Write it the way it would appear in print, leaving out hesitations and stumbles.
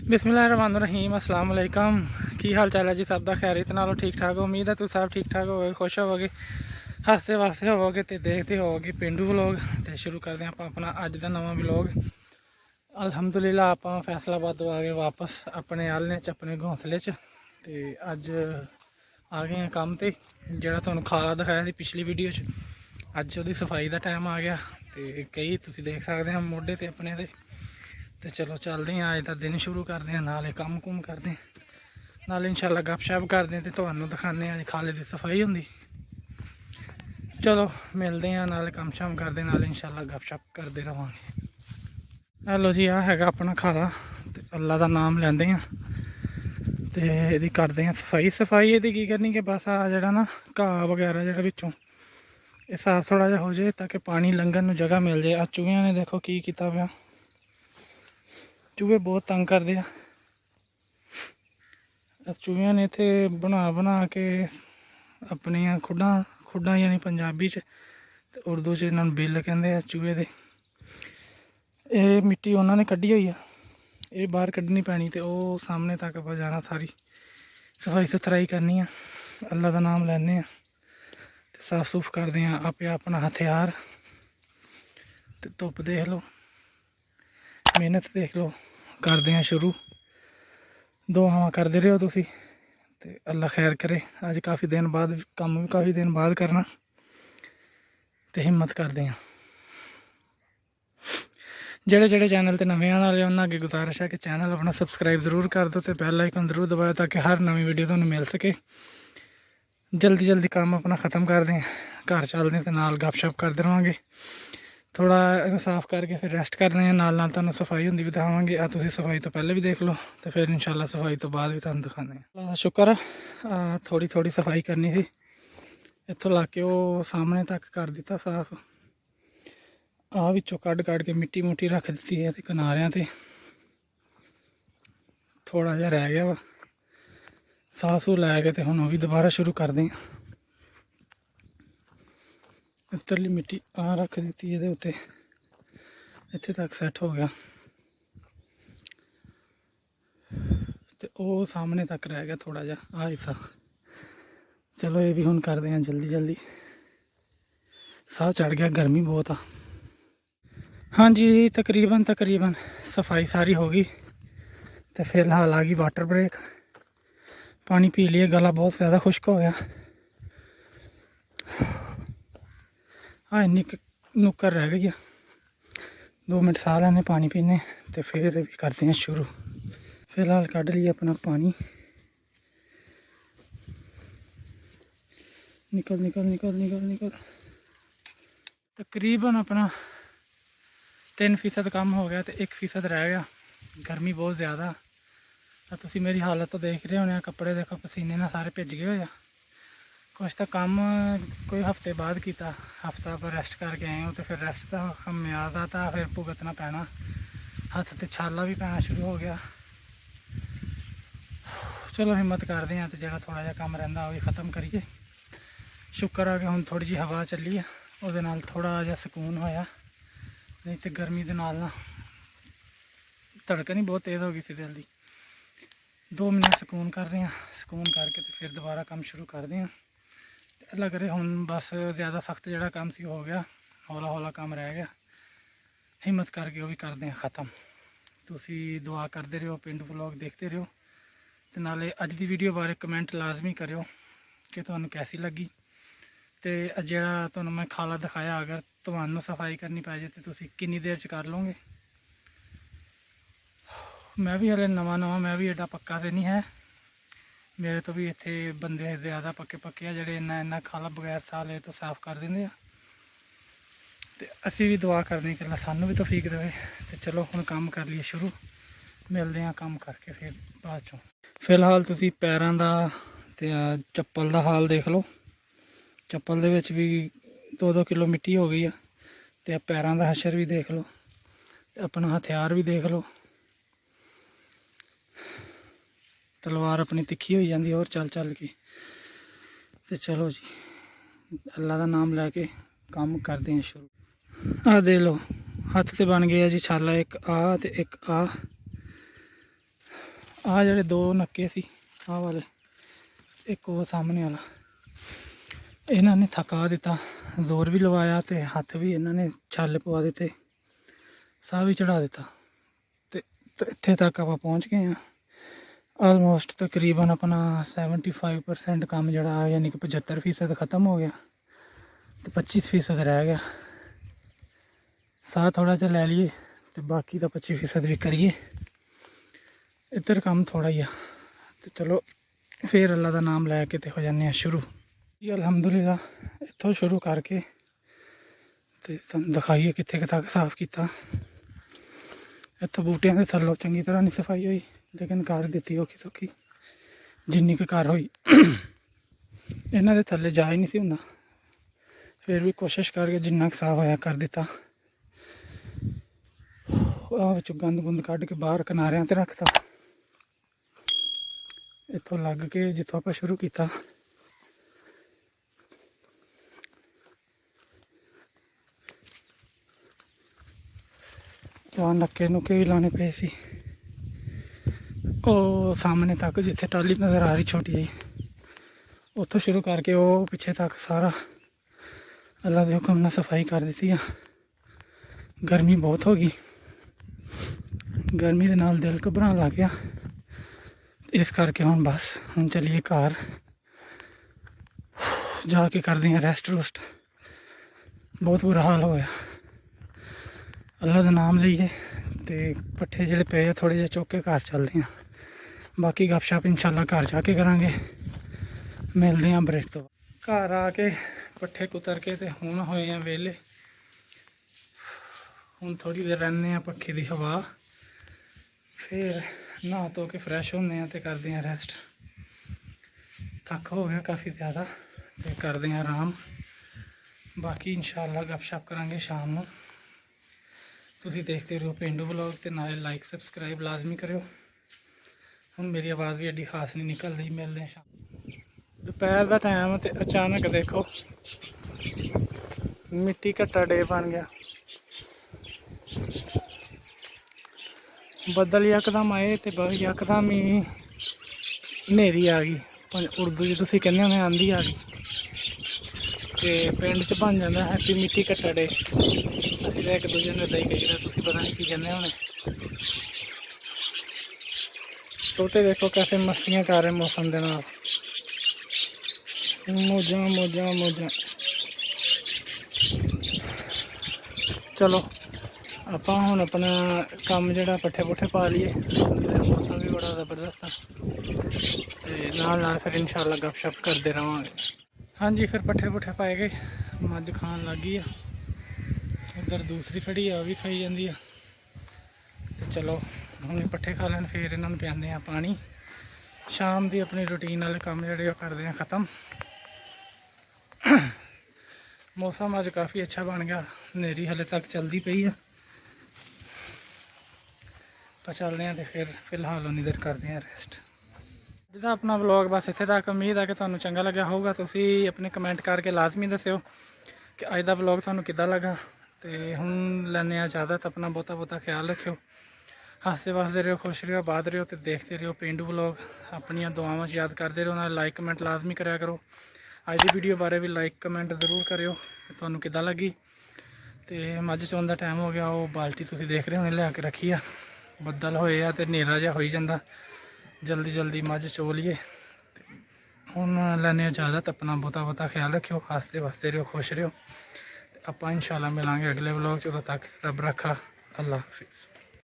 बिस्मिल्लाहिर्रहमानिर्रहीम अस्सलाम वालेकुम। की हाल चाल है जी सब का? खैरियत नालों ठीक ठाक हो। उम्मीद है तुम सब ठीक ठाक होगे, खुश होवोगे, हसते वसते होवोगे तो देखते होवोगे पेंडू व्लॉग। तो शुरू करते हैं अपना अज का नवा व्लॉग। अल्हम्दुलिल्लाह आप फैसलाबाद तो आ गए वापस अपने आलने च, अपने घोंसले च। तो अज आ गए हैं काम ते, जोड़ा तुहानू खाला दिखाया थी पिछली वीडियो च। अज वो सफाई का टाइम आ गया। तो कई तुम देख सकते हैं मोढे ते अपने दे। तो चलो चलते हैं, अज का दिन शुरू करते हैं, नाले काम कुम करते हैं, नाले इंशाल्लाह गप शप करते हैं। तो तुहानू दिखाने अज खाले की सफाई होंगी। चलो मिलते हैं, नाले काम शाम करते, नाले इंशाल्लाह गप शप करते रवांगे। हेलो जी, आ है अपना खाला। तो अल्लाह का नाम लेंदे हैं तो यदी करते हैं सफाई। सफाई यदी की करनी कि बस आ जरा ना घाह वगैरह जो बिचों ये साफ थोड़ा जहा हो जाए, ताकि पानी लंघन जगह मिल जाए। आ चूहिया ने देखो की किया पाया, चूहे बहुत तंग करते हैं। चूहिया ने इत्थे बना बना के अपनिया खुडा खुडा यानी पंजाबी च, उर्दू च इन्होंने बिल कहते हैं चूहे दे। ये मिट्टी उन्होंने कड्ढी हुई है, ये बाहर कड्ढनी पैनी। तो वो सामने तक आप जाना, सारी सफाई सुथराई करनी है, अल्लाह का नाम लैने, तो साफ सूफ करते हैं। आप अपना हथियार, तो धुप देख लो, मेहनत देख लो, करते हैं शुरू। दुआवां करते रहो तुसी, तो अल्लाह खैर करे। अज काफ़ी दिन बाद काम भी काफ़ी दिन बाद करना, तो हिम्मत करते हैं। जेड़े जेड़े चैनल ते नवे आने वाले उन्होंने अगे गुजारिश है कि चैनल अपना सबसक्राइब जरूर कर दो, तो बैल आइकन जरूर दबाओ, ताकि हर नवी वीडियो तुहानू मिल सके। जल्दी जल्दी काम अपना ख़त्म कर दें, घर चलते हैं, तो नाल गपशप करते रहेंगे। थोड़ा साफ करके फिर रेस्ट करते हैं, नाल नाल तुहानू सफाई होंदी भी दिखावांगे। आ तुसीं सफाई तो पहले भी देख लो, तो फिर इंशाल्लाह सफाई तो बाद भी तुहानू दिखाने। अल्लाह दा शुक्र है, थोड़ी थोड़ी सफाई करनी थी। इत्थों ला के वो सामने तक कर दिता साफ। आ विचों कढ़ कढ़ के मिट्टी मुट्टी रख दी है, तो किनारियां ते थोड़ा जहा रह गया वा। साह सूह लै के तो हुण वो भी दोबारा शुरू कर दें। इधरली मिट्टी आ रख दी ये उत्ते, इत्थे तक सैट हो गया, तो वो सामने तक रह गया थोड़ा जहा आ हिस्सा। चलो ये भी हुण करते हैं जल्दी जल्दी, साह चढ़ गया, गर्मी बहुत आ। हाँ जी, तकरीबन तकरीबन सफाई सारी हो गई। तो फिलहाल आ गई वाटर ब्रेक, पानी पी लिए, गला बहुत ज़्यादा खुश्क हो गया। हाँ इन्नी नुक्कर रह गई है, 2 मिनट साह लैने, पानी पीने, तो फिर भी करते हैं शुरू। फिलहाल कढ़ लिया अपना पानी, निकल निकल निकल निकल निकल। तकरीबन अपना 3% कम हो गया, तो 1% रह गया। गर्मी बहुत ज़्यादा, तुसीं मेरी हालत तो देख रहे होने, कपड़े देखो पसीने ना सारे भिज गए हुए। कुछ तो काम कोई हफ्ते बाद किया, हफ्ता पर रेस्ट करके आए हो, तो फिर रेस्ट तो हमें आता था, फिर भुगतना पैना, हथ तो छाला भी पैना शुरू हो गया। चलो हिम्मत करते हैं, तो जो थोड़ा जहा काम रहा वो भी ख़त्म करिए। शुक्र है कि हुण थोड़ी जी हवा चली है, वो थोड़ा जहा सुकून होया, नहीं तो गर्मी के नाल ना धड़कन ही बहुत तेज़ हो गई थी दिल की। 2 मिनट सुकून कर रहे हैं, सुकून करके तो फिर दोबारा काम शुरू करते हैं। लग रहा हुण बस ज़्यादा सख्त जोड़ा काम सी हो गया, हौला हौला काम रह गया, हिम्मत करके वो भी करते हैं ख़त्म। तुसी दुआ करते रहो, पिंडू व्लॉग देखते रहो, तो नाले अज की वीडियो बारे कमेंट लाजमी करो कि तुहानू कैसी लगी। तो जोड़ा तुहानू मैं खाला दिखाया, अगर तुहानू सफाई करनी पै जाए तो तुसी कितनी देर च कर लोगे। मैं भी हले नवा नवा, मैं भी एडा पक्का तो नहीं है, मेरे तो भी इत्थे बंदे ज़्यादा पक्के पक्के आ जोड़े इन्ना इन्ना खाला बगैर साले तो साफ कर देंगे। तो असी भी दुआ करने कि अल्लाह सानू भी तौफीक देवे। तो चलो हुण काम कर लिए शुरू, मिलते हैं काम करके फिर बाद चों। फिलहाल तुसी पैरों का तो चप्पल का हाल देख लो, चप्पल दे विच भी 2-2 किलो मिट्टी हो गई है। तो पैरों का हशर भी देख लो, अपना हथियार भी देख लो, तलवार अपनी तिखी हो जाती और चल चल के। तो चलो जी, अल्लाह का नाम लैके काम करते हैं शुरू। आ दे लो, हथ तो बन गया जी छाला, एक आ तो एक आ। ਆਹ ਜਿਹੜੇ ਦੋ ਨੱਕੇ ਸੀ ਆਹ ਵਾਲੇ, ਇੱਕ ਉਹ ਸਾਹਮਣੇ ਵਾਲਾ, ਇਹਨਾਂ ਨੇ ਥਕਾ ਦਿੱਤਾ, ਜ਼ੋਰ ਵੀ ਲਵਾਇਆ ਤੇ ਹੱਥ ਵੀ ਇਹਨਾਂ ਨੇ ਛਾਲੇ ਪਵਾ ਦਿੱਤੇ, ਸਾਹ ਵੀ ਚੜਾ ਦਿੱਤਾ। ਤੇ ਇੱਥੇ ਤੱਕ ਆਪਾਂ ਪਹੁੰਚ ਗਏ ਹਾਂ। ਆਲਮੋਸਟ ਤਕਰੀਬਨ ਆਪਣਾ 75% ਕੰਮ ਜਿਹੜਾ ਯਾਨੀ ਕਿ 75% ख़त्म ਹੋ ਗਿਆ ਤੇ 25% ਰਹਿ ਗਿਆ। ਸਾਹ ਥੋੜ੍ਹਾ ਜਿਹਾ ਲੈ ਲਈਏ ਤੇ ਬਾਕੀ ਦਾ 25% ਵੀ ਕਰੀਏ। ਇੱਧਰ ਕੰਮ ਥੋੜ੍ਹਾ ਹੀ ਆ ਤੇ ਚਲੋ ਫਿਰ ਅੱਲਾ ਦਾ ਨਾਮ ਲੈ ਕੇ ਤੇ ਹੋ ਜਾਂਦੇ ਹਾਂ ਸ਼ੁਰੂ। ਜੀ ਅਲਹਮਦੁਲਿਲਾ ਇੱਥੋਂ ਸ਼ੁਰੂ ਕਰਕੇ ਤੇ ਤੁਹਾਨੂੰ ਦਿਖਾਈਏ ਕਿੱਥੇ ਤੱਕ ਸਾਫ਼ ਕੀਤਾ। ਇੱਥੋਂ ਬੂਟਿਆਂ ਦੇ ਥੱਲੋਂ ਚੰਗੀ ਤਰ੍ਹਾਂ ਨਹੀਂ ਸਫਾਈ ਹੋਈ, ਲੇਕਿਨ ਕਰ ਦਿੱਤੀ ਔਖੀ ਸੌਖੀ ਜਿੰਨੀ ਕੁ ਘਰ ਹੋਈ। ਇਹਨਾਂ ਦੇ ਥੱਲੇ ਜਾ ਹੀ ਨਹੀਂ ਸੀ ਹੁੰਦਾ, ਫਿਰ ਵੀ ਕੋਸ਼ਿਸ਼ ਕਰਕੇ ਜਿੰਨਾ ਕੁ ਸਾਫ਼ ਹੋਇਆ ਕਰ ਦਿੱਤਾ। ਆਹ ਵਿੱਚੋਂ ਗੰਦ ਗੁੰਦ ਕੱਢ ਕੇ ਬਾਹਰ ਕਿਨਾਰਿਆਂ 'ਤੇ ਰੱਖਤਾ। ਇੱਥੋਂ ਲੱਗ ਕੇ ਜਿੱਥੋਂ ਆਪਾਂ ਸ਼ੁਰੂ ਕੀਤਾ ਤਾਂ ਨੱਕੇ ਨੁੱਕੇ ਵੀ ਲਾਉਣੇ ਪਏ ਸੀ। ਉਹ ਸਾਹਮਣੇ ਤੱਕ ਜਿੱਥੇ ਟਾਲੀ ਨਜ਼ਰ ਆ ਰਹੀ ਛੋਟੀ ਜਿਹੀ, ਉੱਥੋਂ ਸ਼ੁਰੂ ਕਰਕੇ ਉਹ ਪਿੱਛੇ ਤੱਕ ਸਾਰਾ ਅੱਲਾ ਦੇ ਹੁਕਮ ਨਾਲ ਸਫਾਈ ਕਰ ਦਿੱਤੀ ਆ। ਗਰਮੀ ਬਹੁਤ ਹੋ ਗਈ, ਗਰਮੀ ਦੇ ਨਾਲ ਦਿਲ ਘਬਰਾਉਣ ਲੱਗ ਗਿਆ। ਇਸ ਕਰਕੇ ਹੁਣ ਚੱਲੀਏ ਘਰ ਜਾ ਕੇ ਕਰਦੇ ਹਾਂ ਰੈਸਟ ਰੁਸਟ। ਬਹੁਤ ਬੁਰਾ ਹਾਲ ਹੋਇਆ। ਅੱਲਾ ਦਾ ਨਾਮ ਲਈਏ ਤੇ ਪੱਠੇ ਜਿਹੜੇ ਪਏ ਆ ਥੋੜ੍ਹੇ ਜਿਹੇ ਚੁੱਕ ਕੇ ਘਰ ਚੱਲਦੇ ਹਾਂ। ਬਾਕੀ ਗੱਪਸ਼ਪ ਇਨਸ਼ਾਅੱਲਾ ਘਰ ਜਾ ਕੇ ਕਰਾਂਗੇ। ਮਿਲਦੇ ਹਾਂ ਬ੍ਰੇਕ ਤੋਂ। ਘਰ ਆ ਕੇ ਪੱਠੇ ਕੁਤਰ ਕੇ ਤੇ ਹੁਣ ਹੋਏ ਆ ਵਿਹਲੇ। ਹੁਣ ਥੋੜ੍ਹੀ ਦੇਰ ਰਹਿੰਦੇ ਹਾਂ ਪੱਖੇ ਦੀ ਹਵਾ, ਫਿਰ ਨਹਾ ਧੋ ਕੇ ਫਰੈਸ਼ ਹੁੰਦੇ ਹਾਂ ਤੇ ਕਰਦੇ ਹਾਂ ਰੈਸਟ। ਥੱਕ ਹੋ ਗਿਆ ਕਾਫੀ ਜ਼ਿਆਦਾ ਤੇ ਕਰਦੇ ਹਾਂ ਆਰਾਮ। ਬਾਕੀ ਇਨਸ਼ਾਅੱਲਾ ਗੱਪਸ਼ਪ ਕਰਾਂਗੇ ਸ਼ਾਮ ਨੂੰ। ਤੁਸੀਂ ਦੇਖਦੇ ਰਹੋ ਪੇਂਡੂ ਵਲੌਗ ਤੇ ਨਾਲੇ ਲਾਈਕ ਸਬਸਕ੍ਰਾਈਬ ਲਾਜ਼ਮੀ ਕਰਿਓ। ਹੁਣ ਮੇਰੀ ਆਵਾਜ਼ ਵੀ ਐਡੀ ਖਾਸ ਨਹੀਂ ਨਿਕਲਦੀ। ਮਿਲਦੇ ਹਾਂ ਸ਼ਾਮ। ਦੁਪਹਿਰ ਦਾ ਟਾਈਮ ਤੇ ਅਚਾਨਕ ਦੇਖੋ ਮਿੱਟੀ ਘੱਟਾ ਡੇ ਬਣ ਗਿਆ। ਬੱਦਲ ਯਕਦਮ ਆਏ ਤੇ ਯਕਦਮ ਹੀ ਹਨੇਰੀ ਆ ਗਈ। ਉਰਦੂ 'ਚ ਤੁਸੀਂ ਕਹਿੰਦੇ ਹੋਣੇ ਆਂਦੀ ਆ ਗਈ ਤੇ ਪਿੰਡ 'ਚ ਬਣ ਜਾਂਦਾ ਹੈਪੀ ਮਿੱਟੀ ਘੱਟਾ ਡੇ। ਅਸੀਂ ਤਾਂ ਇੱਕ ਦੂਜੇ ਨੂੰ ਇੱਦਾਂ ਹੀ ਕਹੀਦਾ, ਤੁਸੀਂ ਪਤਾ ਨਹੀਂ ਕੀ ਕਹਿੰਦੇ ਹੋਣੇ। ਤੋਤੇ ਦੇਖੋ ਕੈਸੇ ਮਸਤੀਆਂ ਕਰ ਰਹੇ ਮੌਸਮ ਦੇ ਨਾਲ, ਮੌਜਾਂ ਮੌਜਾਂ ਮੌਜਾਂ। ਚਲੋ ਆਪਾਂ ਹੁਣ ਆਪਣਾ ਕੰਮ ਜਿਹੜਾ ਪੱਠੇ ਪੁੱਠੇ ਪਾ ਲਈਏ। ਮੌਸਮ ਵੀ ਬੜਾ ਜ਼ਬਰਦਸਤ ਆ ਤੇ ਨਾਲ ਫਿਰ ਇਨਸ਼ਾਅੱਲਾ ਗੱਪਸ਼ਪ ਕਰਦੇ ਰਹਾਂਗੇ। ਹਾਂਜੀ ਫਿਰ ਪੱਠੇ ਪੁੱਠੇ ਪਾਏ ਗਏ, ਮੱਝ ਖਾਣ ਲੱਗ ਗਈ ਆ। ਇੱਧਰ ਦੂਸਰੀ ਖੜੀ ਆ, ਉਹ ਵੀ ਖਾਈ ਜਾਂਦੀ ਆ। ਤੇ ਚਲੋ ਹੁਣ ਪੱਠੇ ਖਾ ਲੈਣ ਫਿਰ ਇਹਨਾਂ ਨੂੰ ਪਿਆਉਂਦੇ ਆ ਪਾਣੀ। ਸ਼ਾਮ ਦੀ ਆਪਣੀ ਰੂਟੀਨ ਵਾਲੇ ਕੰਮ ਜਿਹੜੇ ਉਹ ਕਰਦੇ ਆ ख़त्म। ਮੌਸਮ ਅੱਜ ਕਾਫੀ ਅੱਛਾ ਬਣ ਗਿਆ, ਹਨੇਰੀ ਹਲੇ ਤੱਕ ਚੱਲਦੀ ਪਈ ਆ। ਆਪਾਂ ਚੱਲਦੇ ਹਾਂ ਤੇ ਫਿਰ ਫਿਲਹਾਲ ਉਨੀ ਦੇਰ ਕਰਦੇ ਹਾਂ ਰੈਸਟ। ਜਿਹਦਾ ਆਪਣਾ ਵਲੌਗ ਬਸ ਇੱਥੇ ਤੱਕ। ਉਮੀਦ ਹੈ ਕਿ ਤੁਹਾਨੂੰ ਚੰਗਾ ਲੱਗਿਆ ਹੋਊਗਾ। ਤੁਸੀਂ ਆਪਣੇ ਕਮੈਂਟ ਕਰਕੇ ਲਾਜ਼ਮੀ ਦੱਸਿਓ ਕਿ ਅੱਜ ਦਾ ਵਲੌਗ ਤੁਹਾਨੂੰ ਕਿੱਦਾਂ ਲੱਗਾ। ਤੇ ਹੁਣ ਲੈਂਦੇ ਹਾਂ ਇਜਾਜ਼ਤ। ਆਪਣਾ ਬਹੁਤਾ ਖਿਆਲ ਰੱਖਿਓ। ਹੱਸਦੇ ਵਸਦੇ ਰਹੋ, ਖੁਸ਼ ਰਹੋ, ਆਬਾਦ ਰਹੋ ਤੇ ਦੇਖਦੇ ਰਹੋ ਪੇਂਡੂ ਵਲੌਗ। ਆਪਣੀਆਂ ਦੁਆਵਾਂ 'ਚ ਯਾਦ ਕਰਦੇ ਰਹੋ। ਨਾਲ ਲਾਈਕ ਕਮੈਂਟ ਲਾਜ਼ਮੀ ਕਰਿਆ ਕਰੋ। ਅੱਜ ਦੀ ਵੀਡੀਓ ਬਾਰੇ ਵੀ ਲਾਈਕ ਕਮੈਂਟ ਜ਼ਰੂਰ ਕਰਿਓ ਕਿ ਤੁਹਾਨੂੰ ਕਿੱਦਾਂ ਲੱਗੀ। ਤੇ ਮੱਝ ਚੋਣ ਦਾ ਟਾਈਮ ਹੋ ਗਿਆ। ਉਹ ਬਾਲਟੀ ਤੁਸੀਂ ਦੇਖ ਰਹੇ ਹੋਣੇ ਲਿਆ ਕੇ ਰੱਖੀ ਆ। ਬੱਦਲ ਹੋਏ ਆ ਤੇ ਹਨੇਰਾ ਜਿਹਾ ਹੋਈ ਜਾਂਦਾ। ਜਲਦੀ ਮੱਝ ਚੋ ਲਈਏ। ਹੁਣ ਲੈਂਦੇ ਹਾਂ ਇਜਾਜ਼ਤ। ਆਪਣਾ ਬਹੁਤਾ ਖਿਆਲ ਰੱਖਿਓ। ਹੱਸਦੇ ਵਸਦੇ ਰਹੋ, ਖੁਸ਼ ਰਹੋ। ਆਪਾਂ ਇਨਸ਼ਾਅੱਲਾ ਮਿਲਾਂਗੇ ਅਗਲੇ ਵਲੌਗ 'ਚ। ਉਦੋਂ ਤੱਕ ਰੱਬ ਰੱਖਾ। ਅੱਲਾ ਹਾਫਿਜ਼।